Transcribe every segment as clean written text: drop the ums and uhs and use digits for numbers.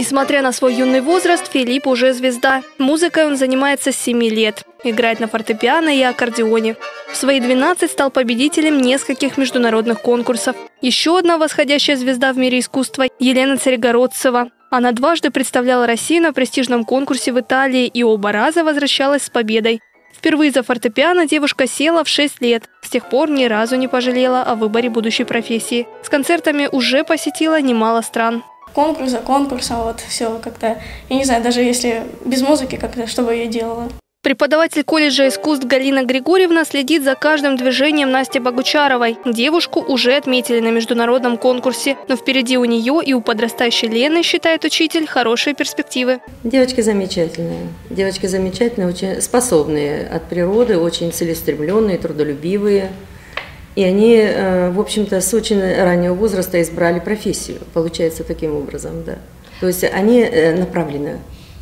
Несмотря на свой юный возраст, Филипп уже звезда. Музыкой он занимается с 7 лет. Играет на фортепиано и аккордеоне. В свои 12 стал победителем нескольких международных конкурсов. Еще одна восходящая звезда в мире искусства – Елена Царегородцева. Она дважды представляла Россию на престижном конкурсе в Италии и оба раза возвращалась с победой. Впервые за фортепиано девушка села в 6 лет. С тех пор ни разу не пожалела о выборе будущей профессии. С концертами уже посетила немало стран. Конкурс за конкурсом, вот все как-то, я не знаю, даже если без музыки как-то, что бы я делала. Преподаватель колледжа искусств Галина Григорьевна следит за каждым движением Насти Богучаровой. Девушку уже отметили на международном конкурсе, но впереди у нее и у подрастающей Лены, считает учитель, хорошие перспективы. Девочки замечательные, очень способные от природы, очень целеустремленные, трудолюбивые. И они, в общем-то, с очень раннего возраста избрали профессию, получается таким образом, да. То есть они направлены.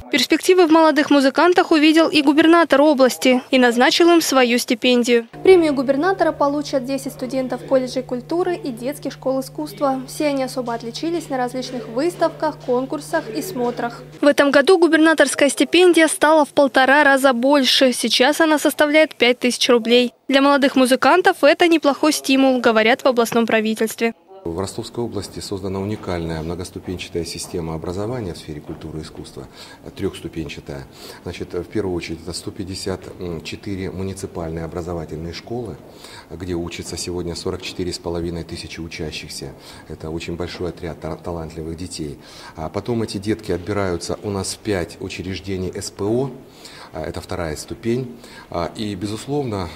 Перспективы в молодых музыкантах увидел и губернатор области и назначил им свою стипендию. Премию губернатора получат 10 студентов колледжей культуры и детских школ искусства. Все они особо отличились на различных выставках, конкурсах и смотрах. В этом году губернаторская стипендия стала в 1,5 раза больше. Сейчас она составляет 5000 рублей. Для молодых музыкантов это неплохой стимул, говорят в областном правительстве. В Ростовской области создана уникальная многоступенчатая система образования в сфере культуры и искусства, трехступенчатая. Значит, в первую очередь, это 154 муниципальные образовательные школы, где учатся сегодня 44,5 тысячи учащихся. Это очень большой отряд талантливых детей. А потом эти детки отбираются у нас в 5 учреждений СПО. Это 2-я ступень. И, безусловно,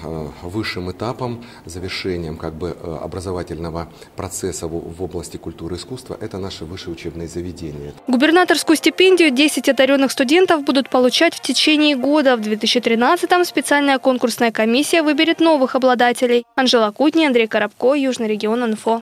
высшим этапом, завершением образовательного процесса в области культуры и искусства – это наши высшие учебные заведения. Губернаторскую стипендию 10 одаренных студентов будут получать в течение года. В 2013-м специальная конкурсная комиссия выберет новых обладателей. Анжела Кутни, Андрей Коробко, Южный регион ИНФО.